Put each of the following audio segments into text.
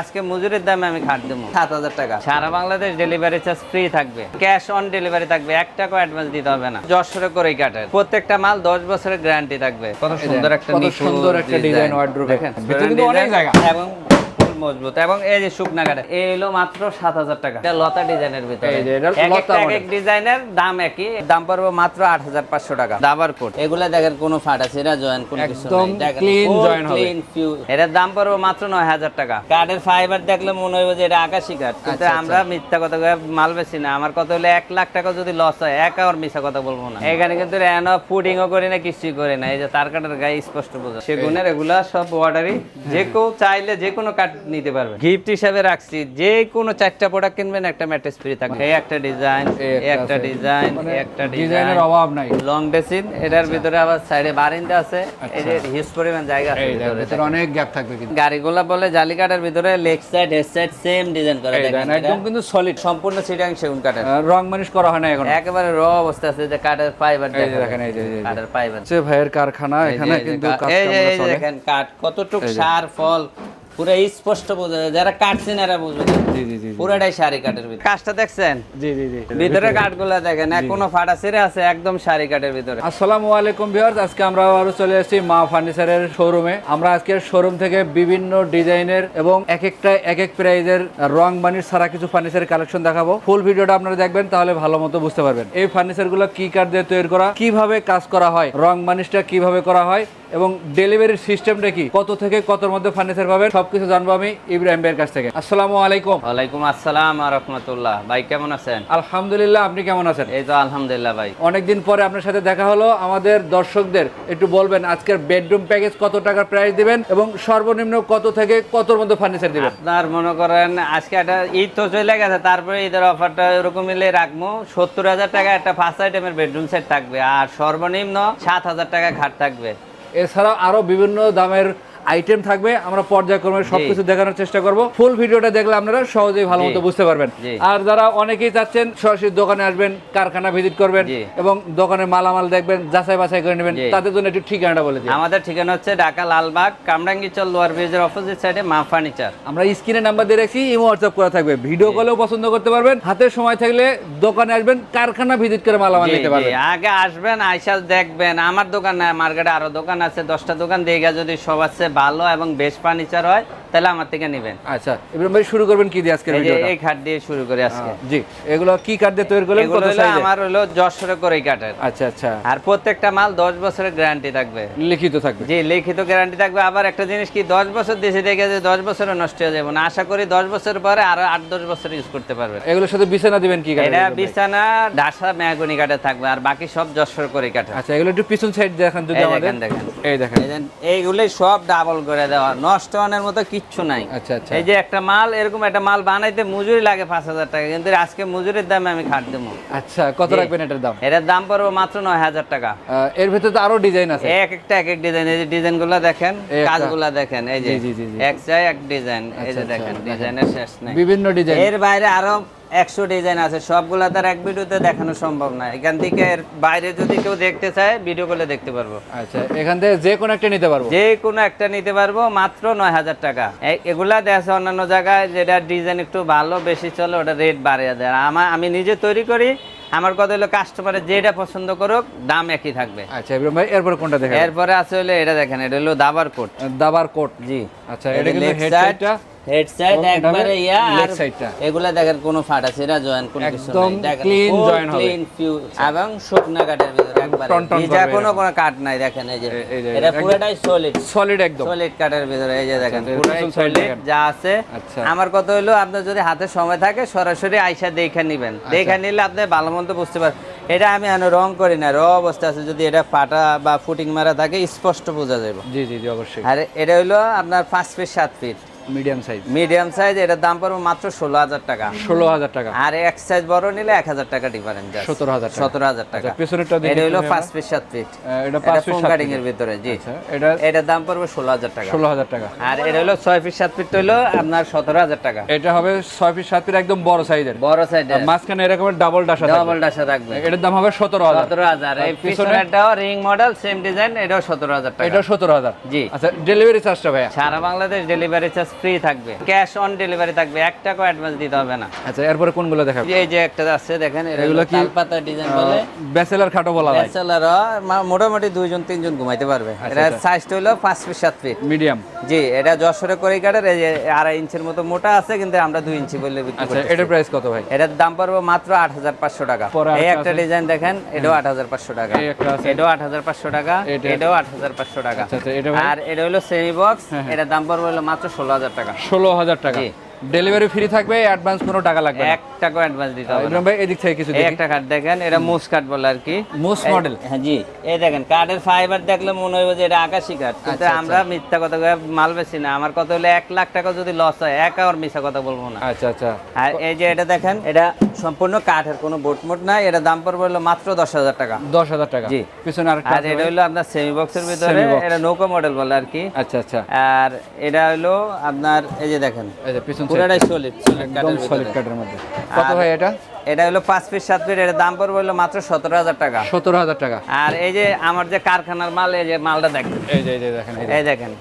আজকে মজুরির দামে আমি খাট দেবো 7,000 টাকা। সারা বাংলাদেশ ডেলিভারি চার্জ ফ্রি থাকবে, ক্যাশ অন ডেলিভারি থাকবে, 1 টাকা অ্যাডভান্স দিতে হবে না। যশোরে করেই কাটের প্রত্যেকটা মাল 10 বছরের গ্যারান্টি থাকবে। কত সুন্দর একটা ডিজাইন ওয়ার্ডরোব দেখেন, ভিতরে কিন্তু অনেক জায়গা এবং মজবুত। এবং এই যে শুকনা কাঠের এই হলো মাত্র 7,000 টাকা। এটা লতা ডিজাইনের ভিতরে, এক ডিজাইনের দাম একই, দাম পড়বে মাত্র 8,500 টাকা। দাবার কোট এগুলা দেখেন কোনো ফাটা ছিঁড়া জয়েন কোনো কিছু নাই, দেখেন ক্লিন জয়েন হবে, ক্লিন ফিউ। এটার দাম পড়বে মাত্র 9,000 টাকা। কাঠের ফাইবার দেখলে মনে হইবে যে এটা আকাশী কাঠ, কিন্তু আমরা মিথ্যা কথা কয়ে মাল বেচি না। আমার কথা হলো 1 লাখ টাকা যদি লস হয়, এক আর মিথ্যা কথা বলবো না। এখানে কিন্তু এনো ফুডিংও করি না, কিছুই করি না। এই যে তার কাঠের গায়ে স্পষ্ট বোঝা, সেগুনের এগুলা সব অর্ডারই, যে কেউ চাইলে যে কোনো কাঠ নিতে পারবে। গিফট হিসাবে রাখছি, যে কোনো 4টা প্রোডাক্ট কিনবেন একটা ম্যাট্রেস ফ্রি থাকবে। এই একটা ডিজাইন, এই একটা ডিজাইন, এই একটা ডিজাইনের অভাব নাই। লং ডেসিন, এটার ভিতরে আবার সাইডে বারিন্দা আছে, এই যে হিউজ পরিমাণ জায়গা আছে, ভিতরে অনেক গ্যাপ থাকবে। কিন্তু গাড়িগুলা বলে জালি কাঠের ভিতরে leg side head side same design করা, দেখেন একদম কিন্তু সলিড, সম্পূর্ণ সিটাং সেগুন কাঠের, রং মানিশ করা হয় না এখন, একেবারে র অবস্থা আছে। যে কাঠের ফাইবার দেখেন, এই যে কাঠের ফাইবার, সে ভাইয়ের কারখানা। এখানে কিন্তু এই যে দেখেন কাঠ কতটুক সার ফল পুরো স্পষ্ট বোঝা যায়, যারা কাটছেন এরা বুঝবে। জি জি জি, পুরোটাই শাড়ি কাঠের ভিতরে। কাজটা দেখছেন? জি জি জি, ভিতরে কাঠগুলো দেখেন, কোনো ফাটা ছিঁড়ে আছে, একদম শাড়ি কাঠের ভিতরে। আসসালামু আলাইকুম ভিউয়ার্স, আজকে আমরা আবারো চলে এসেছি মা ফার্নিচারের শোরুমে। আমরা আজকে শোরুম থেকে বিভিন্ন ডিজাইনের এবং এক একটা এক এক প্রাইজের রং বানিশ ছাড়া কিছু ফার্নিচারের কালেকশন দেখাবো। ফুল ভিডিওটা আপনারা দেখবেন, তাহলে ভালো মতো বুঝতে পারবেন এই ফার্নিচারগুলো কি কাঠ দিয়ে তৈরি করা, কিভাবে কাজ করা হয়, রং বানিশটা কিভাবে করা হয় এবং ডেলিভারির সিস্টেমটা কি, কত থেকে কতর মধ্যে ফার্নিচার পাবেন, সবকিছু জানবো আমি ইব্রাহিম ভাইয়ের কাছ থেকে। আসসালামু আলাইকুম। ওয়ালাইকুম আসসালাম ওয়া রাহমাতুল্লাহ। ভাই কেমন আছেন? আলহামদুলিল্লাহ, আপনি কেমন আছেন? এই তো আলহামদুলিল্লাহ ভাই। অনেকদিন পরে আপনার সাথে দেখা হলো। আমাদের দর্শকদের একটু বলবেন আজকের বেডরুম প্যাকেজ কত টাকার প্রাইস দিবেন এবং সর্বনিম্ন কত থেকে কতর মধ্যে ফার্নিচার দিবেন? আপনার মনে করেন আজকে একটা ঈদ তো চলে গেছে, তারপরে ঈদের অফারটা এরকম মিলে রাখবো। 70,000 টাকা একটা ফার্স্ট আইটেমের বেডরুম সেট থাকবে, আর সর্বনিম্ন 7,000 টাকা খাট থাকবে। এছাড়াও আরো বিভিন্ন দামের আইটেম থাকবে। আমরা পর্যায়ক্রমে সবকিছু দেখানোর চেষ্টা করব। ফুল ভিডিওটা দেখলে আপনারা সহজেই ভালো মতো বুঝতে পারবেন। আর যারা অনেকেই চাচ্ছেন সরাসরি দোকানে আসবেন, কারখানা ভিজিট করবেন এবং দোকানে মালামাল দেখবেন, যাচাই বাছাই করে নেবেন, তাদের জন্য একটু ঠিকানাটা বলে দিন। আমাদের ঠিকানা হচ্ছে ঢাকা লালবাগ কামরাঙ্গীরচর লোয়ার ব্রিজের অপোজিট সাইডে মা ফার্নিচার। আমরা স্ক্রিনে নাম্বার দিয়ে রাখছি, ইমো হোয়াটসঅ্যাপ করা থাকবে। ভিডিও কলেও পছন্দ করতে পারবেন, হাতে সময় থাকলে দোকানে আসবেন, কারখানা ভিজিট করে মালামাল নিতে পারবেন। আগে আসবেন, আইসা দেখবেন। আমার দোকান না, মার্কেটে আরো দোকান আছে, 10টা দোকান দেখে যদি সবার চেয়ে ভালো এবং বেস্ট ফার্নিচার হয় তাহলে আমার থেকে নেবেন। আচ্ছা, ইব্রাহিম ভাই শুরু করবেন কি দিয়ে আজকে ভিডিওটা? এই কাঠ দিয়ে শুরু করি আজকে। জি, এগুলো কি কাঠ দিয়ে তৈরি করলেন? কত সাইজের? আমার হলো যশোরে করেই কাঠের। আচ্ছা আচ্ছা। আর প্রত্যেকটা মাল 10 বছরের গ্যারান্টি থাকবে, লিখিত থাকবে। জি, লিখিত গ্যারান্টি থাকবে। আবার একটা জিনিস কি, 10 বছর দেশে দেখে যে 10 বছরও নষ্ট হয়ে যাবে না। আশা করি 10 বছর পরে আরো 8-10 বছর ইউজ করতে পারবেন। এগুলোর সাথে বিছানা দিবেন কি কাঠ? এটা বিছানা ঢাসা মেহগনি কাঠের থাকবে, আর বাকি সব যশোরে করেই কাঠের। আচ্ছা, এগুলো একটু পিছন সাইড দেখান যদি আমাদের। দেখেন, এই দেখেন, এইগুলো সব ডাবল করে দেওয়া, নষ্ট হওয়ার মতো কিচ্ছু নাই। আচ্ছা আচ্ছা। এই যে একটা মাল, এরকম একটা মাল বানাইতে মজুরি লাগে 5,000 টাকা, কিন্তু আজকে মজুরির দামে আমি খাট দেবো। আচ্ছা, কত রাখবেন এটার দাম? এটার দাম পড়বে মাত্র 9,000 টাকা। এর ভিতরে তো আরো ডিজাইন আছে, এক একটা এক এক ডিজাইন। এই যে ডিজাইনগুলো দেখেন, কাজগুলো দেখেন, এই যে এক চাই এক ডিজাইন, এই যে দেখেন ডিজাইনের শেষ নাই, বিভিন্ন ডিজাইন। এর বাইরে আরো 100 ডিজাইন আছে, সবগুলা তার এক ভিডিওতে দেখানো সম্ভব না। এখান থেকে এর বাইরে যদি কেউ দেখতে চায় ভিডিও কলে দেখতে পারবো। আচ্ছা, এখান থেকে যে কোনো একটা নিতে পারবো? যে কোনো একটা নিতে পারবো, মাত্র 9,000 টাকা। এগুলা দেখছে অন্যান্য জায়গায় যেটা ডিজাইন একটু ভালো বেশি চলে, ওটা রেট বাড়িয়ে দেয়। আমি নিজে তৈরি করি, আমার কথা হলো কাস্টমারের যেটা পছন্দ করুক দাম একই থাকবে। আচ্ছা ইব্রাহিম ভাই, এরপর কোনটা দেখেন? এরপরে আছে হলো এটা দেখেন, এটা হলো দাবার কোট। দাবার কোট, জি। আচ্ছা, এটা কিন্তু হেড সাইডটা, হেড সাইড একবারে ইয়া, আর এগুলা দেখেন কোনো ফাটা ছিঁড়া জয়েন কোনো কিছু নাই, দেখেন ক্লিন জয়েন হবে, ক্লিন ফিউ এবং শুকনা কাঠের ভিতরে একবারে ভিজা কোনো কাঠ নাই। দেখেন এই যে এটা পুরোটাই সলিড, সলিড একদম সলিড কাঠের ভিতরে। এই যে দেখেন পুরোটাই সলিড যা আছে। আমার কথা হলো আপনার যদি হাতে সময় থাকে সরাসরি আইসা দেখে নেবেন, দেখে নিলে আপনি ভালো মন্দ বুঝতে পারবেন। এটা আমি রং করি না, র অবস্থা আছে, যদি এটা ফাটা বা ফুটিং মারা থাকে স্পষ্ট বোঝা যাবে। জি জি জি, অবশ্যই। আর এটা হলো আপনার 5 feet 7 feet medium size. Medium size, এটার দাম পড়বে মাত্র 16,000 টাকা। 16,000 টাকা। আর এক সাইজ বড় নিলে 1,000 টাকা ডিফারেন্স, 17,000 টাকা। পেছনেরটা দেখি, এটা হলো 5 ফিট 7 ফিট, এটা 5 ফিট 7 কাটিং এর ভিতরে। জি, এটার দাম পড়বে 16,000 টাকা। 16,000 টাকা। আর এটা হলো 6 ফিট 7 ফিট হলো আপনার 17,000 টাকা। এটা হবে 6 ফিট 7 ফিট একদম বড় সাইজের, বড় সাইজের, মাঝখানে এরকম ডাবল ডাসা থাকবে, ডাবল ডাসা থাকবে। এটার দাম হবে 17,000। 17,000। এই পিছনেরটাও রিং মডেল সেম ডিজাইন, এটাও 17,000 টাকা। এটাও 17,000। জি। আচ্ছা, ডেলিভারি চার্জটা ভাইয়া? সারা বাংলাদেশ ডেলিভারি চার্জ ফ্রি থাকবে, ক্যাশ অন ডেলিভারি থাকবে, 1 টাকা অ্যাডভান্স দিতে হবে না। আচ্ছা, এরপরে কোনগুলো দেখাবো? এই যে একটা আছে দেখেন, এগুলো কি তালপাতা ডিজাইন বলে, ব্যাচেলর খাটো বলা হয়। ব্যাচেলর মোটামুটি 2 জন 3 জন ঘুমাইতে পারবে। এটা সাইজটা হলো 5 ফিট 7 ফিট মিডিয়াম। জি, এটা যশোরে করি কাঠের, এই যে 2.5 ইঞ্চির মতো মোটা আছে, কিন্তু আমরা 2 ইঞ্চি বলে বিক্রি আচ্ছা, করতেছি। এটার প্রাইস কত ভাই? এটার দাম পড়বে মাত্র 8500 টাকা। পরে এই আরেকটা একটা আছে। ডিজাইন দেখেন, এটাও 8500 টাকা। এই একটা আছে। এটাও 8500 টাকা, এটাও 8500 টাকা। আচ্ছা, আচ্ছা, এটা ভাই? আর এটা হলো সেমি বক্স, এটার দাম পড়বে হলো মাত্র 16000 টাকা। 16000 টাকা। জি। ডেলিভারি ফ্রি থাকবে, অ্যাডভান্স কোনো টাকা লাগবে না। 1 টাকা অ্যাডভান্স দিতে হবে না। ইব্রাহিম ভাই এদিক থেকে কিছু এই দেখি। একটা কাঠ দেখেন, এটা মুস কাঠ বলে আর কি, মুস মডেল। হ্যাঁ জি, এই দেখেন কাঠের ফাইবার দেখলে মনে হইব যে এটা আকাশি কাঠ, কিন্তু আচ্ছা, আমরা মিথ্যা কথা কয়ে মাল বেশি না। আমার কথা হলো 1 লাখ টাকা যদি লস হয়, এক আর মিথ্যা কথা বলবো না। আচ্ছা, আচ্ছা। আর এই যে এটা দেখেন, এটা সম্পূর্ণ কাঠের, কোনো বোট মোট নাই। এটা দাম পড়বে হলো মাত্র 10000 টাকা। 10000 টাকা। জি। পিছনে আরেকটা আর আছে এটা ভাই? হলো আপনার সেমি বক্সের ভিতরে, Semi box। এটা নৌকা মডেল বলে আর কি। আচ্ছা, আচ্ছা। আর এটা হলো আপনার এই যে দেখেন, এই যে পিছন পুরাটাই সলিড একদম সলিড কাঠের মধ্যে। কত ভাই এটা? এটা হলো 5 ফিট 7 ফিট, এর দাম পড়বে হলো মাত্র 17000 টাকা। 17000 টাকা। আর এই যে আমার যে কারখানার মাল, এই যে মালটা দেখেন, এই যে দেখেন, এই দেখেন,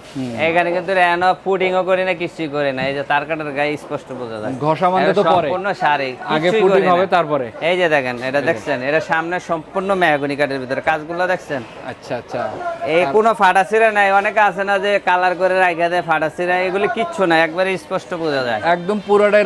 এখানে কিন্তু এনো পুডিংও করি না, কিছুই করি না। এই যে তার কাটার গায়ে স্পষ্ট বোঝা যায়, ঘষা মানতে তো পরে সম্পূর্ণ সারি, আগে কিছুই পুডিং করি না। হবে তারপরে। এই যে দেখেন, এটা দেখছেন, এটা সামনে সম্পূর্ণ মেহগনি কাঠের ভিতরে কাজগুলো দেখছেন। আচ্ছা, আচ্ছা। এই কোনো ফাটাছিরা নাই। অনেকে আছে না যে কালার করে রাখা দেয় ফাটাছিরা, এগুলি কিচ্ছু না, একবারে স্পষ্ট বোঝা যায়, একদম পুরোটাই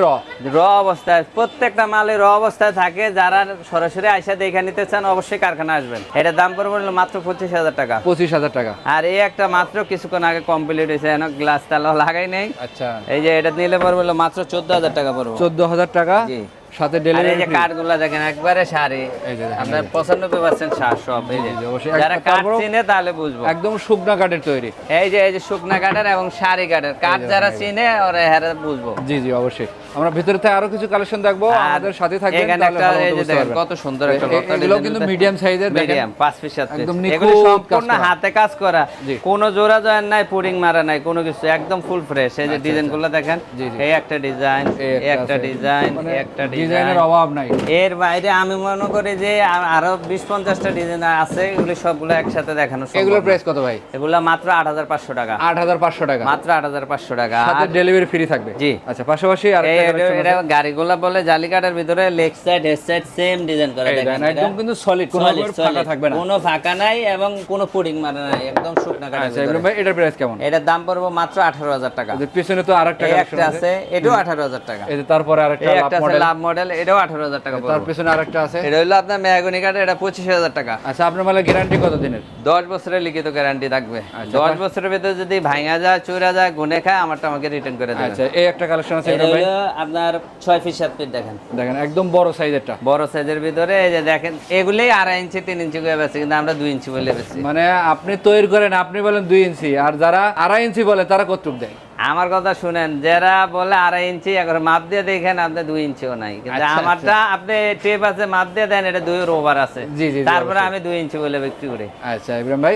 র অবস্থায়। প্রত্যেকটা মালে র অবস্থায় থাকে। যারা সরাসরি আইসা দেখে নিতে চান, অবশ্যই কারখানা আসবেন। এটার দাম পড়বে হলো মাত্র 25000 টাকা। 25000 টাকা। আর এই একটা মাত্র কিছুক্ষণ আগে কমপ্লিট হয়েছে, এখন গ্লাস তালা লাগাই নেই। আচ্ছা, এই যে এটা নিলে পড়বে হলো মাত্র 14000 টাকা পড়বে। 14000 টাকা। জি। সাথে আর এই ডেলিভারি যে কাঠগুলা দেখেন, একবারে সারি, এই যে দেখেন, আপনার 95% সার সব। এই যে জি, অবশ্যই। যারা কাঠ তারপরেও চিনে তাহলে বুঝবো। একদম শুকনা কাঠের তৈরি। এই যে শুকনা কাঠের এবং সারি কাঠের কাঠ যারা চিনে ওরা হ্যাঁ বুঝবো। জি, জি, অবশ্যই। আমরা ভিতরে থেকে আরো কিছু কালেকশন দেখবো, আর আমাদের সাথে থাকবেন। এখানে তাহলে একটা ভালো মতো এই যে বুঝতে দেখেন পারবেন। কত সুন্দর একটা লতা এগুলো ডিজাইন কিন্তু দেখেন। মিডিয়াম সাইজের, দেখেন মিডিয়াম 5 ফিট 7 ফিট, একদম এগুলো নিখুঁত সম্পূর্ণ কাজ করা। হাতে কাজ করা, জি। কোনো জোড়া জয়েন নাই, পুডিং মারা নাই, কোনো কিছু, একদম ফুল ফ্রেশ। এই যে আচ্ছা, ডিজাইনগুলো দেখেন, জি, জি। এই একটা ডিজাইন, এই একটা আছে। ডিজাইন, মানে এই একটা ডিজাইন। ডিজাইনের অভাব নাই। এর বাইরে আমি মনে করি যে আরো 20-50টা ডিজাইন আছে, এগুলো সবগুলো একসাথে দেখানো সম্ভব এগুলোর না। প্রাইস কত ভাই? এগুলো মাত্র 8500 টাকা। 8500 টাকা। মাত্র 8500 টাকা। সাথে আর ডেলিভারি ফ্রি থাকবে। জি। আচ্ছা, পাশাপাশি আরেকটা কালেকশন এটা আছে। গাড়িগুলা বলে জালিকাটার ভিতরে leg side head side same design করা, এই দেখেন দেখেন, একদম কিন্তু সলিড, কোনো Solid, ফাঁকা solid। থাকবে না। কোনো ফাঁকা নাই এবং কোনো পুডিং মারা নাই, একদম শুকনা কাটার আচ্ছা, ভিতরে। ইব্রাহিম ভাই এটার প্রাইস কেমন? এটার দাম পড়বে মাত্র 18000 টাকা। এদের পিছনে তো আরেকটা এই কালেকশন একটা আছে। আছে, এটাও 18000 টাকা। এই যে তারপরে আরেকটা এই লাভ একটা আছে মডেল। লাভ মডেল, এটাও 18000 টাকা তার পড়বে। পিছনে আরেকটা আছে। এটা হলো আপনার মেহগনি কাঠ, এটা 25000 টাকা। আচ্ছা, আপনার মানে গ্যারান্টি কত দিনের? 10 বছরের লিখিত গ্যারান্টি থাকবে। আচ্ছা, 10 বছরের ভিতরে যদি ভাঙা যায়, চুরা যায়, গুনে খায়, আমারটা আমাকে রিটার্ন করে দেবেন। আচ্ছা, এই একটা কালেকশন আছে এটা ইব্রাহিম ভাই। হলো আপনার 6 ফিট 7 ফিট, দেখেন দেখেন, একদম বড় সাইজেরটা। বড় সাইজের ভিতরে। এই যে দেখেন, এগুলোই 2.5 ইঞ্চি 3 ইঞ্চি করে বেছে, কিন্তু আমরা 2 ইঞ্চি বলে বেছি। মানে আপনি তৈরি করেন, আপনি বলেন 2 ইঞ্চি, আর যারা 2.5 ইঞ্চি বলে তারা কতটুক দেয়? আমার কথা শুনেন, যারা বলে 2.5 ইঞ্চি, এখন মাপ দিয়ে দেখেন আপনি 2 ইঞ্চিও নাই, কিন্তু আচ্ছা, আমারটা আপনি টেপ আছে, মাপ দিয়ে দেন, এটা 2 এর ওভার আছে। জি, জি, জি, তারপরে অবশ্যই। আমি 2 ইঞ্চি বলে বিক্রি করি। আচ্ছা, ইব্রাহিম ভাই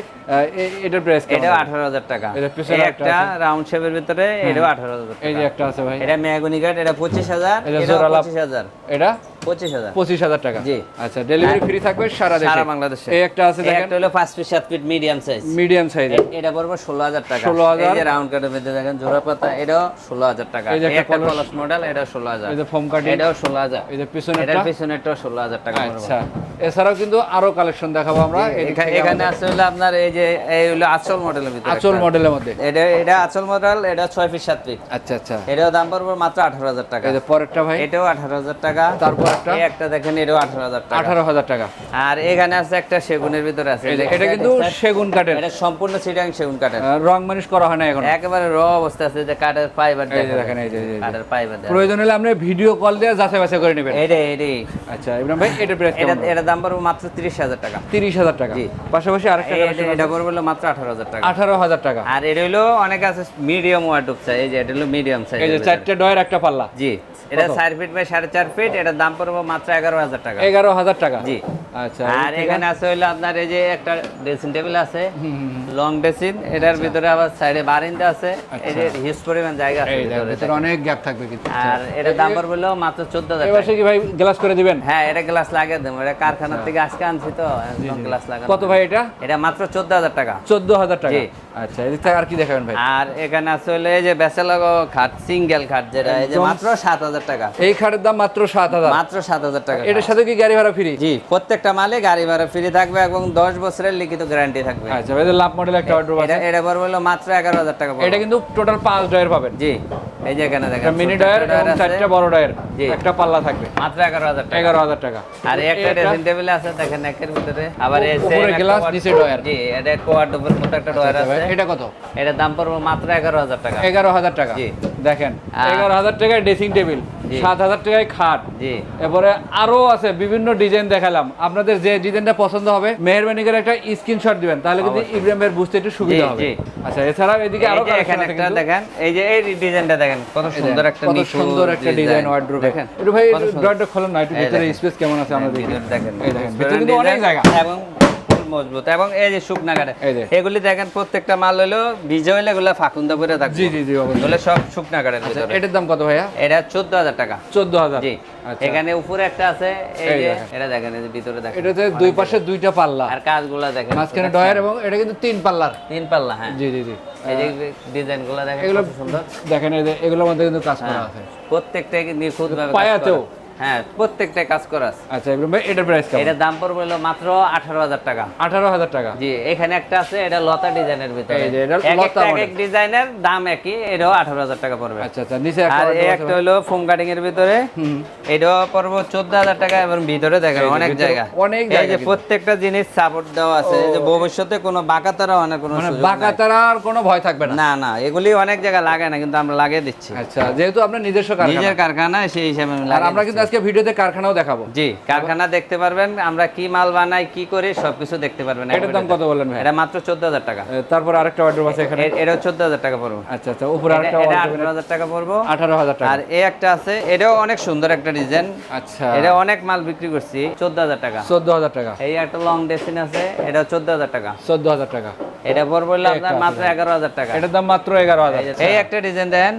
এটার প্রাইস কেমন? এটাও 18000 টাকা। এটার পিছনে এই একটা একটা আছে। রাউন্ড শেপের ভিতরে, এটাও 18000 এই টাকা। যে একটা আছে ভাই। এটা মেহগনি কাঠ, এটা 25000, এটা এটাও জোড়া লাভ। 25000। এটা 25000 25000 টাকা। জি। আচ্ছা, ডেলিভারি ফ্রি থাকবে সারা দেশে। সারা বাংলাদেশে। এই একটা আছে এই দেখেন, একটা হলো 5 feet 7 feet medium size. Medium সাইজের। এটা পড়বে 16000 টাকা। 16000 এই যে রাউন্ড কাটের মধ্যে দেখেন জোড়া পাতা, এটাও 16000 টাকা। এই যে এই একটা একটা কলস মডেল, এটাও 16000। এই যে ফোম কাটিং, এটাও 16000। এই যে পিছনে এটার একটা। পিছনেরটাও 16000 টাকা পড়বে। আচ্ছা, এছাড়াও কিন্তু আরো কালেকশন দেখাবো আমরা। এদিক থেকে এখানে আমাদের আছে হলো আপনার এই যে এই হলো আঁচল মডেলের ভিতরে আঁচল একটা। মডেলের মধ্যে। এটা আঁচল মডেল, এটা 6 ফিট 7 ফিট। আচ্ছা, আচ্ছা। এটাও দাম পড়বে মাত্র 18000 টাকা। এই যে পরেরটা ভাই, এটাও 18000 টাকা। তারপর একটা এই একটা দেখেন, এটাও 18000 টাকা। 18000 টাকা। আর এখানে আছে একটা সেগুনের ভিতরে আছে। এই যে এটা কিন্তু সেগুন কাঠের, এটা সম্পূর্ণ সিটাং সেগুন কাঠের। রং মানিশ করা হয় না এখন। একেবারে র অবস্থা আছে, যে কাঠের ফাইবার এই যে দেখেন, এই যে কাঠের ফাইবার দেয়া। প্রয়োজন হলে আপনি ভিডিও কল দিয়ে যাচাই বাছাই করে নেবেন। এটাই। আচ্ছা, ইব্রাহিম ভাই এটার প্রাইস এটা কেমন? এটা দাম পড়বে মাত্র 30000 টাকা। 30000 টাকা। জি। পাশাপাশি আরেকটা কালেকশন এটা পড়বে হলো মাত্র 18000 টাকা। 18000 টাকা। আর এটা হলো অনেক আছে মিডিয়াম ওয়ার্ডরোব চাই। এই যে এটা হলো মিডিয়াম সাইজ। এই যে 4টে ডয়ের একটা পাল্লা। জি, এটা কত? 4 ফিট বাই 4.5 ফিট, এটার দাম পড়বে মাত্র 11000 টাকা। 11000 টাকা। জি। আচ্ছা, আর এখানে আছে হলো আপনার এই যে একটা ড্রেসিং টেবিল আছে, লং ড্রেসিং, এটার ভিতরে আবার সাইডে বারান্দা আছে। এই যে হিউজ পরিমাণ জায়গা আছে এই ভিতরে। ভিতরে অনেক গ্যাপ থাকবে কিন্তু। আর এটার দাম পড়বে হলো মাত্র 14000 এবার টাকা। কি ভাই গ্লাস করে দিবেন? হ্যাঁ, এটা গ্লাস লাগিয়ে দেবো। এটা কারখানা থেকে আজকে আনছি তো, একদম গ্লাস লাগানো। কত ভাই এটা? এটা মাত্র 14000 টাকা। 14000 টাকা। জি। আচ্ছা এদিক থেকে আর কি দেখাবেন ভাই? আর এখানে আছে হলো এই যে বেসেলাগো খাট, সিঙ্গেল খাট, যেটা এই যে মাত্র 7000 টাকা। এই খাটের দাম মাত্র 7000, মাত্র 7000 টাকা। এটার সাথে কি গাড়ি ভাড়া ফ্রি? জি, প্রত্যেকটা মালে গাড়ি ভাড়া ফ্রি থাকবে এবং 10 বছরের লিখিত গ্যারান্টি থাকবে। আচ্ছা ভাই, লাভ মডেল একটা অর্ডার আছে, এটা পড়বে হলো মাত্র 11000 টাকা পড়বে। এটা কিন্তু টোটাল 5 ডয়ার পাবেন। জি, এই যে এখানে দেখেন মিনি ডয়ার এবং 4টা বড় ডয়ার, জি। একটা পাল্লা থাকবে, মাত্র 11000 টাকা। 11000 টাকা। আর একটা ড্রেসিং টেবিল আছে দেখেন একের ভিতরে, আবার এই উপরে গ্লাস নিচে ডয়ার। জি, এটা কোয়াড্রোপের মতো একটা ডয়ার আছে। এটা কত? এটার দাম পড়বে মাত্র 11000 টাকা। 11000 টাকা। জি। দেখেন 11000 টাকায় ড্রেসিং টেবিল, জি। 7000 টাকায় খাট। জি, এরপরে আরো আছে বিভিন্ন ডিজাইন দেখালাম, আপনাদের যে ডিজাইনটা পছন্দ হবে মেহেরবানি করে একটা স্ক্রিনশট দিবেন, তাহলে কিন্তু ইব্রাহিম ভাইয়ের বুঝতে একটু সুবিধা জি, হবে। জি। আচ্ছা এছাড়াও এদিকে আরো এই যে কালেকশন এখানে আছে একটা কিন্তু। দেখেন, এই যে এই ডিজাইনটা দেখেন কত সুন্দর একটা কত নিখুঁত সুন্দর একটা ডিজাইন ওয়ার্ড্রোব দেখেন। একটু ভাই কত সুন্দর। ডয়ারটা খোলেন না, একটু এই ভিতরে দেখেন। স্পেস কেমন আছে আমরা দেখি। ভিতরে দেখেন, এই দেখেন ভিতরে কিন্তু অনেক জায়গা এবং ফুল মজবুত, এবং এই যে শুকনা কাঠে এই যে। এগুলি দেখেন প্রত্যেকটা মাল হলো ভিজে হইলে এগুলো ফাকুন্দা করে থাকবে। জি জি জি অবশ্যই। এগুলো সব শুকনা কাঠের ভিতরে। এটার দাম কত ভাইয়া? এটা 14000 টাকা। 14000। জি, আচ্ছা। এখানে উপরে একটা আছে, এই এই যে দেখেন। এটা দেখেন, এই যে ভিতরে দেখেন এটাতে দুই পাশে দুইটা পাল্লা, আর কাজগুলো দেখেন, মাঝখানে ডয়ার, এবং এটা কিন্তু 3 পাল্লার। 3 পাল্লা। হ্যাঁ, জি জি জি। এই যে ডিজাইনগুলো দেখেন এগুলো কত সুন্দর। দেখেন এই যে এগুলোর মধ্যে কিন্তু কাজ করা হ্যাঁ, আছে। প্রত্যেকটা নিখুঁত ভাবে পায়াতেও? হ্যাঁ, প্রত্যেকটা কাজ করা আছে। আচ্ছা ইব্রাহিম ভাই এটার প্রাইস কেমন? এটার দাম পড়বে হলো মাত্র 18000 টাকা। 18000 টাকা। জি, এখানে একটা আছে, এটা লতা ডিজাইনের ভিতরে, এই যে এটা এক লতা একটা এক model। এক ডিজাইনের দাম একই, এটাও 18000 টাকা পড়বে। আচ্ছা আচ্ছা নিচে একটা আর order এই আছে একটা ভাই। হলো ফোম কাটিং এর ভিতরে, এটাও পড়বে 14000 টাকা, এবং ভিতরে দেখেন এই যে অনেক ভিতরে জায়গা, অনেক এই জায়গা যে কিন্তু। প্রত্যেকটা জিনিস সাপোর্ট দেওয়া আছে, এই যে ভবিষ্যতে কোনো বাঁকাতারা অনেক কোনো মানে সুযোগ বাঁকা নাই। তারার কোনো ভয় থাকবে না। না না, এগুলি অনেক জায়গা লাগে না, কিন্তু আমরা লাগিয়ে দিচ্ছি আচ্ছা যেহেতু আপনার নিজস্ব কারখানা, নিজের কারখানা, সেই হিসাবে আমি আর লাগিয়ে আমরা কিন্তু দিচ্ছি। আজকে ভিডিওতে কারখানাও দেখাবো। জি, কারখানা দেখতে পারবেন, আমরা কি মাল বানাই কি করি সবকিছু দেখতে পারবেন। এটার দাম কত বললেন ভাই? এটা মাত্র 14000 টাকা। তারপর আরেকটা অর্ডার আছে এখানে, এটাও 14000 টাকা পড়বে। আচ্ছা আচ্ছা উপরে আরেকটা এটা order 18000 টাকা পড়বো। 18000 টাকা। আর এই একটা আছে, এটাও অনেক সুন্দর একটা ডিজাইন, আচ্ছা এটা অনেক মাল বিক্রি করছি, 14000 টাকা। 14000 টাকা। এই একটা লং ডেসিন আছে, এটা 14000 টাকা। 14000 টাকা। এটা পড়বে হলো আপনার একটা মাত্র 11000 টাকা। এটার দাম মাত্র 11000। এই একটা ডিজাইন দেন,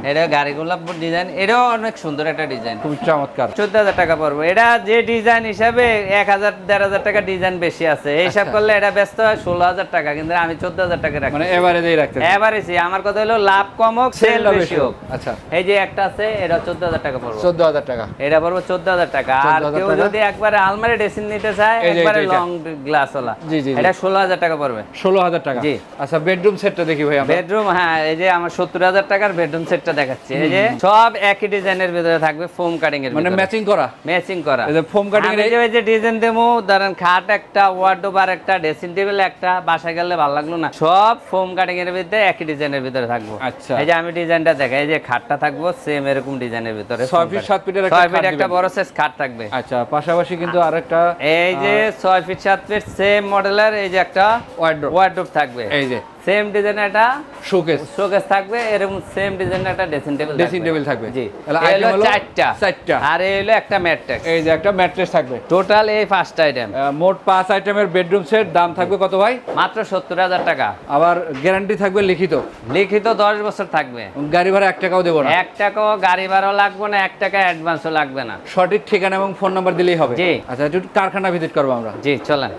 এটা গাড়ি গোলাপ ডিজাইন, এটাও অনেক সুন্দর একটা ডিজাইন, খুব চমৎকার। 14000 টাকা পড়বে। এটা যে ডিজাইন হিসাবে 1000-1500 টাকা ডিজাইন বেশি আছে, এই হিসাব করলে এটা ব্যস্ত হয় 16000 টাকা, কিন্তু আমি 14000 টাকা রাখি। মানে এভারেজেই রাখতে এভারেজই, আমার কথা হলো লাভ কম হোক, সেল বেশি হোক। আচ্ছা এই যে একটা আছে, এটা 14000 টাকা পড়বে। 14000 টাকা। এটা পড়বে 14000 টাকা। আর 14,000 কেউ টাকা। যদি একবারে আলমারি ড্রেসিং নিতে চায়, এই যে একবারে এটা। লং গ্লাস ওলা, জি, জি, জি। এটা 16000 টাকা পড়বে। 16000 টাকা। জি। আচ্ছা বেডরুম সেটটা দেখি ভাই আমরা। বেডরুম, হ্যাঁ, এই যে আমার 70000 টাকার বেডরুম সেটটা দেখাচ্ছি। এই যে সব একই ডিজাইনের ভিতরে থাকবে, ফোম কাটিং এর মানে ভিতরে, ম্যাচিং করা। ম্যাচিং করা। এই যে ফোম কাটিং এর এই যে ডিজাইন দেবো, ধরেন খাট একটা, ওয়ার্ডরোব আর একটা, ড্রেসিং টেবিল একটা, বাসায় গেলে ভালো লাগলো না, সব ফোম কাটিং এর ভিতরে একই ডিজাইনের ভিতরে থাকবো। আচ্ছা। এই যে আমি ডিজাইনটা দেখাই, এই যে খাটটা থাকবো সেম এরকম ডিজাইনের ভিতরে, 6 ফিট 7 ফিটের একটা 6 ফিট খাট একটা দিবেন। বড় সাইজ খাট থাকবে। আচ্ছা পাশাপাশি কিন্তু আরেকটা এই যে 6 ফিট 7 ফিট সেম মডেলের এই যে একটা ওয়ার্ডরোব। ওয়ার্ডরোব থাকবে, এই যে সেম ডিজাইনের একটা শোকেস, শোকেস থাকবে, এরকম সেম ডিজাইনের একটা ড্রেসিং টেবিল ড্রেসিং টেবিল থাকবে। জি, তাহলে এই আইটেম হলো হলো 4টা, 4টা। আর এই হলো একটা ম্যাট্রেক্স। এই যে একটা ম্যাট্রেস থাকবে। টোটাল এই 5টা আইটেম, মোট 5 আইটেমের বেডরুম সেট, দাম থাকবে কত ভাই? মাত্র 70000 টাকা। আবার গ্যারান্টি থাকবে লিখিত, লিখিত 10 বছর থাকবে। গাড়ি ভাড়া 1 টাকাও দেবো না। 1 টাকাও গাড়ি ভাড়াও লাগবে না, 1 টাকা অ্যাডভান্সও লাগবে না। সঠিক ঠিকানা এবং ফোন নাম্বার দিলেই হবে। জি। আচ্ছা একটু কারখানা ভিজিট করবো আমরা। জি, চলেন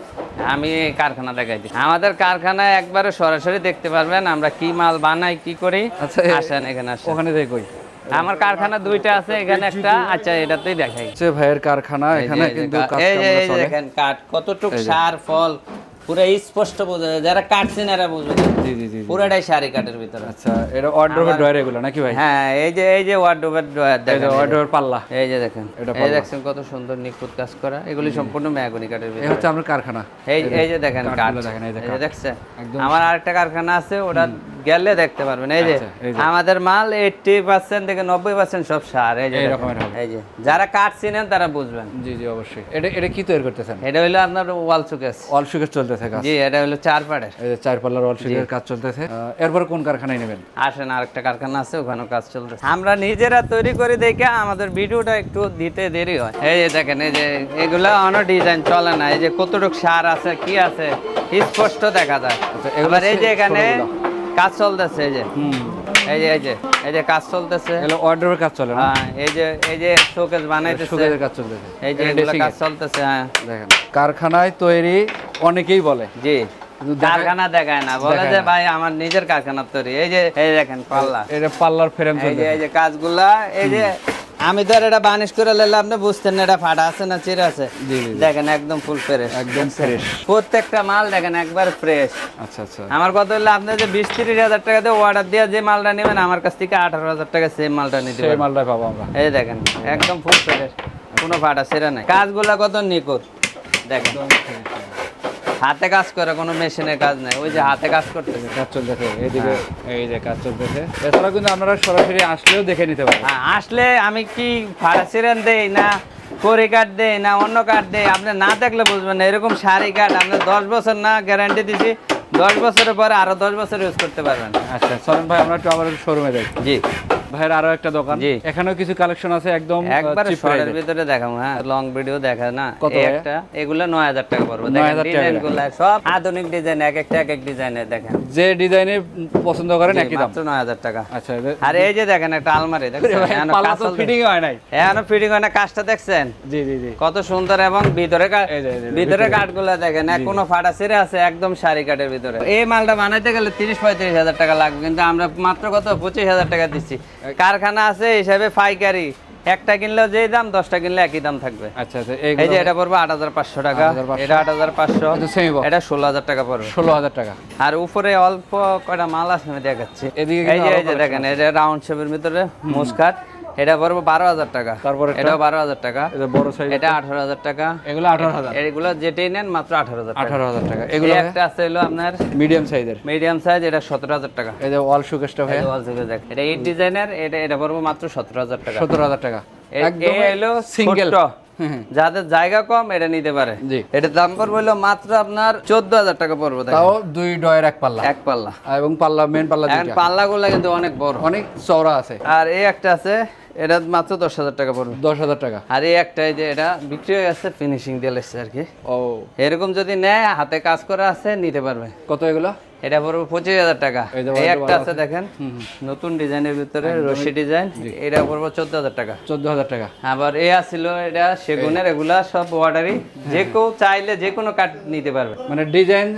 আমি কারখানা দেখাই দিই। আমাদের কারখানায় একবারে সরাসরি দেখতে পারবেন আমরা কি মাল বানাই কি করি। আচ্ছা আসেন এখানে আসেন, ওখানে যাই কই? আমার কারখানা 2টা আছে, এখানে একটা, আচ্ছা এটাতেই দেখাই। হচ্ছে ভাইয়ের কারখানা, এখানে কিন্তু কাজ এই যে কামরা এই যে চলে। দেখেন কাঠ কতটুক সার ফল পুরো স্পষ্ট বোঝা যায়, যারা কাটছেন এরা বুঝবে। জি জি জি। পুরোটাই শাড়ি কাঠের ভিতরে। আচ্ছা এটা ওয়ার্ডরোবের ডয়ার এগুলো নাকি ভাই? হ্যাঁ, এই যে ওয়ার্ডরোবের ড্রয়ার এই যে দেখেন, ওয়ার্ডরোবের পাল্লা। এই যে দেখেন, এটা এই পাল্লা। দেখছেন কত সুন্দর নিখুঁত কাজ করা, এগুলি সম্পূর্ণ মেহগনি কাঠের এই ভিতরে। হচ্ছে আপনার কারখানা। এই যে দেখেন কাঠ, কাঠগুলো দেখেন, এই যে এই যে কাঠ। দেখছেন। একদম। আমার আরেকটা কারখানা আছে, ওটা গেলে দেখতে পারবেন। এই যে আচ্ছা, এই যে। আমাদের মাল 80% থেকে 90% সব সার। এই যে এই দেখেন, রকমের হবে। এই যে যারা কাঠ চিনেন তারা বুঝবেন। জি জি অবশ্যই। এটা কি তৈরি করতেছেন? এটা হলো আপনার ওয়াল শোকেস। অল সুকের চলতেছে কাজ। জি, এটা হলো 4 পাড়ের। এই যে 4 পাল্লার অল সুকের কাজ চলতেছে। এরপর কোন কারখানায় নেবেন? আসেন, আরেকটা কারখানা আছে, ওখানেও কাজ চলতেছে। আমরা নিজেরা তৈরি করে দেখে আমাদের ভিডিওটা একটু দিতে দেরি হয়। এই যে দেখেন, এই যে এগুলা অনেক ডিজাইন চলে না, এই যে কতটুক সার আছে কি আছে স্পষ্ট দেখা যায়। আচ্ছা, এগুলো এবার এই যে এখানে ছোটগুলো। কাজ চলতেছে, এই যে এই যে কাজ চলতেছে। এগুলো অর্ডারের কাজ চলে না? হ্যাঁ, এই যে শোকেস বানাইতেছে, সুকের কাজ চলতেছে। এই যে এটা এগুলা dressing কাজ এর। চলতেছে। হ্যাঁ, দেখেন কারখানায় তৈরি অনেকেই বলে, জি, কারখানা দেখায় না, বলে যে ভাই আমার নিজের কারখানা তৈরি। এই যে এই দেখেন পাল্লা, এটা পাল্লার ফ্রেম এই যে কাজগুলা, এই যে আমি তো আর এটা বানিশ করে নিলে আপনি বুঝতেন না এটা ফাটা আছে না চিরা আছে। দেখেন একদম ফুল ফ্রেশ, একদম ফ্রেশ প্রত্যেকটা মাল দেখেন একবার ফ্রেশ। আচ্ছা আচ্ছা, আমার কথা হলো আপনি যে 20-30 হাজার টাকা দিয়ে অর্ডার দিয়ে যে মালটা নেবেন আমার কাছ থেকে 18,000 টাকা সেম মালটা নিতে সেই পারবেন। মালটাই পাবো আমরা। এই দেখেন একদম ফুল ফ্রেশ, কোনো ফাটা ছেঁড়া নাই। কাজগুলা কত নিখুঁত দেখেন, হাতে কাজ করে, কোনো মেশিনের কাজ নাই। ওই যে হাতে কাজ করতেছে, কাজ চলতেছে এইদিকে, এই যে কাজ চলতেছে। এছাড়া কিন্তু আপনারা সরাসরি আসলেও দেখে নিতে পারেন। হ্যাঁ, আসলে আমি কি ফাটা ছিরেন দেই না করি কাঠ দেই না অন্য কাঠ দেই, আপনি না দেখলে বুঝবেন না। এরকম শাড়ি কাঠ আপনি 10 বছর না গ্যারান্টি দিছি, 10 বছরের পরে আরো 10 বছর ইউজ করতে পারবেন। আচ্ছা চলেন ভাই আমরা একটু আবার শোরুমে যাই। জি ভাইয়ের আরো একটা দোকান, জি। এখানেও কিছু কালেকশন আছে একদম একবারে cheap শর্টের price-এ। ভিতরে দেখাবো। হ্যাঁ, লং ভিডিও দেখা না কত এই ভাইয়া? একটা, এগুলো 9,000 টাকা পড়বে। 9,000 দেখেন টাকা। ডিজাইনগুলো সব আধুনিক ডিজাইন, এক এক ডিজাইনের দেখেন। যে ডিজাইনে পছন্দ করেন জি, একই দাম। মাত্র 9,000 টাকা। আচ্ছা আর এই যে দেখেন একটা আলমারি দেখছেন, এখনো পাল্লা কাজ তো চলছে। ফিটিং হয় নাই। এখনো ফিটিং হয় না, কাজটা দেখছেন জি জি জি, কত সুন্দর, এবং ভিতরে এই যে, এই যে, ভিতরে কাঠগুলো দেখেন কোনো ফাটা ছিঁড়ে আছে, একদম সারি কাঠের ভিতরে। এই মালটা বানাইতে গেলে 30-35 হাজার টাকা লাগবে, কিন্তু আমরা মাত্র কত 25,000 টাকা দিচ্ছি। কারখানা আছে হিসাবে পাইকারি, একটা কিনলেও যেই দাম, 10টা কিনলে একই দাম থাকবে। আচ্ছা আচ্ছা, এই যে এটা পড়বে 8,500 টাকা, 8,500 এটা 8,500, এটা semi box। এটা 16,000 টাকা পড়বে। 16,000 টাকা। আর উপরে অল্প কয়টা মাল আছে আমি দেখাচ্ছি। এদিকে এই কিন্তু যে আরো এই যে দেখেন, এটা রাউন্ড শেপের ভিতরে মুসকাট, এটা পড়বে 12,000 টাকা। তারপর এটাও 12,000 টাকা, এটা বড় সাইজ, এটা 18,000 টাকা, এগুলো 18,000। এগুলো যেটাই নেন মাত্র 18,000 টাকা। 18,000 টাকা। এগুলো এগুলো একটা আছে হলো আপনার মিডিয়াম সাইজের, মিডিয়াম সাইজ, এটা 17,000 টাকা। এই যে ওয়াল শোকেসটা ভাই, এই যে wall থেকে দেখ, এটা 8 ডিজাইনের, এটা পড়বে মাত্র 17,000 টাকা। 17,000 টাকা। একদম এই হলো সিঙ্গেল, ছোট্ট, যাদের জায়গা কম এটা নিতে পারে। জি। এটার দাম পড়বে হলো মাত্র আপনার 14,000 টাকা পড়বে। দেখেন তাও দুই ডয়ের এক পাল্লা, এক পাল্লা, এবং পাল্লা মেন পাল্লা এখন দুইটা, পাল্লাগুলো কিন্তু অনেক বড়, অনেক চওড়া আছে। আর এই একটা আছে, এটা মাত্র 10,000 টাকা পড়বে। 10,000 টাকা। আর এই একটা, এই যে এটা বিক্রি হয়ে গেছে, ফিনিশিং দিয়ে লেগছে আর কি। ও, এরকম যদি নেয়, হাতে কাজ করা আছে, নিতে পারবে। কত এগুলো? এটা পড়বে 25,000 টাকা। এই যে এই বড় একটা বড় আছে আছে। দেখেন, নতুন ডিজাইনের ভিতরে রশি ডিজাইন, এটা পড়বে 14,000 টাকা। 14,000 টাকা। আবার এ আসছিল, এটা সেগুনের, এগুলা সব অর্ডারই, যে কেউ চাইলে যে কোনো কাঠ নিতে পারবে। মানে ডিজাইন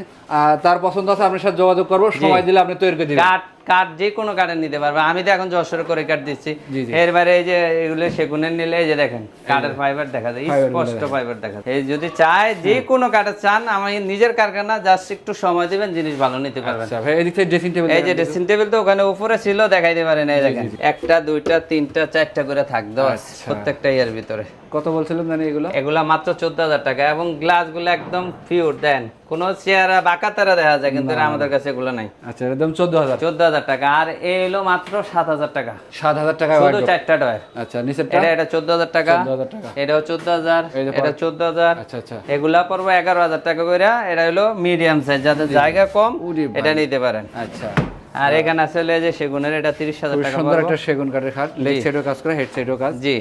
তার পছন্দ আছে, আপনার সাথে যোগাযোগ করবো, সময় দিলে আপনি তৈরি করে দিবেন। কাঠ যে কোনো কাঠের নিতে পারবে। আমি তো এখন 100 করে কাঠ দিচ্ছি। জি, জি। এর বাইরে এই যে এগুলো সেগুনের নিলে, এই যে দেখেন কাঠের ফাইবার দেখা যায়, ফাইবার স্পষ্ট ফাইবার দেখা যায়। এই যদি চায় যে কোনো কাঠের চান, আমি নিজের কারখানা, জাস্ট একটু সময় দিবেন, জিনিস ভালো নিতে পারবেন। আচ্ছা ভাই, এদিক থেকে ড্রেসিং টেবিল, এই যে ড্রেসিং টেবিল তো ওখানে উপরে ছিল, দেখাইতে পারেন। এই দেখেন একটা, দুইটা, তিনটা, চারটা করে থাকবে আচ্ছা। প্রত্যেকটা ইয়ার ভিতরে। কত বলছিলাম জানি এগুলো? এগুলা মাত্র 14,000 টাকা, এবং গ্লাসগুলো একদম পিওর দেন, কোনো চেহারা বাঁকা তারা দেখা যায়, কিন্তু এরা আমাদের কাছে এগুলো নাই। আচ্ছা, একদম 14,000। 14,000 টাকা। আর এই হলো মাত্র 7,000 টাকা, 7,000 টাকা। শুধু 4টা ডয়ার। আচ্ছা, নিচেরটা? এটা 14,000 টাকা, 14,000 টাকা। এটাও 14,000, এই যে এটা 14,000। আচ্ছা আচ্ছা, এগুলা পড়বে 11,000 টাকা করে। এটা হলো মিডিয়াম সাইজ, যাদের জায়গা কম উরি ভাই। এটা নিতে পারেন। আচ্ছা। আর এখানে আসলে যে সেগুনের, এটা 30,000 খুব টাকা সুন্দর পড়বে। একটা সেগুন কাঠের খাট, লেগ সাইডেও কাজ করে, হেড সাইডেও কাজ। জি।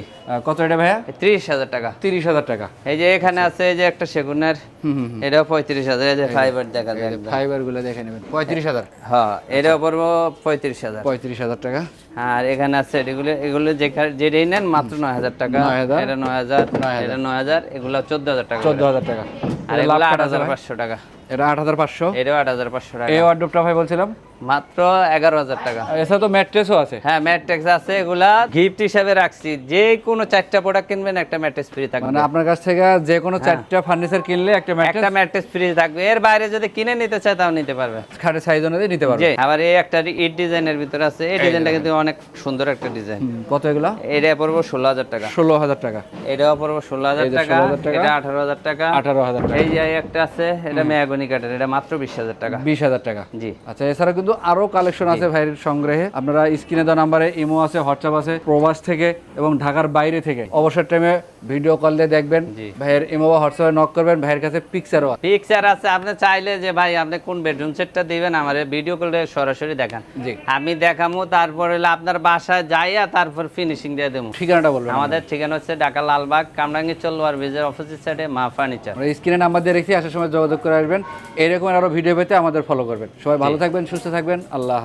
কত এটা ভাইয়া? 30,000 টাকা। 30,000 টাকা। এই যে এখানে আছে এই যে একটা সেগুনের, এটাও 35,000। এই যে ফাইবার দেখা যায় একদম। ফাইবার গুলো দেখে নেবেন। 35,000। হ্যাঁ, এটাও পড়বো 35,000। 35,000 টাকা। আর এখানে আছে এগুলো যেটাই নেন মাত্র 9,000 টাকা। 9,000, এটা 9,000, এটা 9,000, এগুলো 14,000 টাকা। 14,000 টাকা। আর এগুলো 8,500 টাকা। এটা 8,500। এটাও 8,500 টাকা। এই ওয়ার্ডরোবটা ভাই বলছিলাম মাত্র 11,000 টাকা। এছাড়া তো ম্যাট্রেসও আছে। হ্যাঁ, ম্যাট্রেক্স আছে, এগুলা গিফট হিসাবে রাখছি। যে কোনো 4টা প্রোডাক্ট কিনবেন, একটা ম্যাট্রেস ফ্রি থাকবে। মানে আপনার কাছ থেকে যে কোনো 4টা ফার্নিচার কিনলে একটা ম্যাট্রেস ফ্রি থাকবে। এর বাইরে যদি কিনে নিতে চায় তাও নিতে পারবে, খাটের সাইজ অনুযায়ী নিতে পারবে। জি। আবার এই একটা ইট ডিজাইনের ভিতরে আছে, এই ডিজাইনটা কিন্তু অনেক সুন্দর একটা ডিজাইন। কত এগুলা? এটা পড়বো 16,000 টাকা। 16,000 টাকা। এটাও পড়বো 16,000 টাকা। 16,000 টাকা। এটা 18,000 টাকা। 18,000 টাকা। এই যে একটা আছে, এটা মেহগনি কাঠের, এটা মাত্র 20,000 টাকা। 20,000 টাকা। জি। আচ্ছা, এছাড়া কিন্তু আরো কালেকশন আছে ভাইয়ের সংগ্রহে। আপনারা স্ক্রিনে দেওয়া নাম্বারে ইমো আছে, হোয়াটসঅ্যাপ আছে, প্রবাস থেকে এবং ঢাকার বাইরে থেকে অবসর টাইমে ভিডিও কল দিয়ে দেখবেন। ভাইয়ের ইমো বা হোয়াটসঅ্যাপে নক করবেন, ভাইয়ের কাছে পিকচারও আছে। পিকচার আছে, আপনি চাইলে যে ভাই আপনি কোন বেডরুম সেটটা দিবেন, আমার ভিডিও কলে সরাসরি দেখান, জি। আমি দেখামু। তারপরে আপনার বাসায় যাইয়া তারপর ফিনিশিং দিয়ে দেবো। ঠিকানাটা বলবেন। আমাদের ঠিকানা হচ্ছে ঢাকা লালবাগ, কামরাঙ্গীর চলওয়ার ব্রিজের অপোজিট সাইডে মা ফার্নিচার। আমরা স্ক্রিনে নাম্বার দিয়ে রেখেছি, আসার সময় যোগাযোগ করে আসবেন। এরকম আরো ভিডিও পেতে আমাদের ফলো করবেন। সবাই ভালো থাকবেন, সুস্থ থাকবেন। আল্লাহ হাফেজ।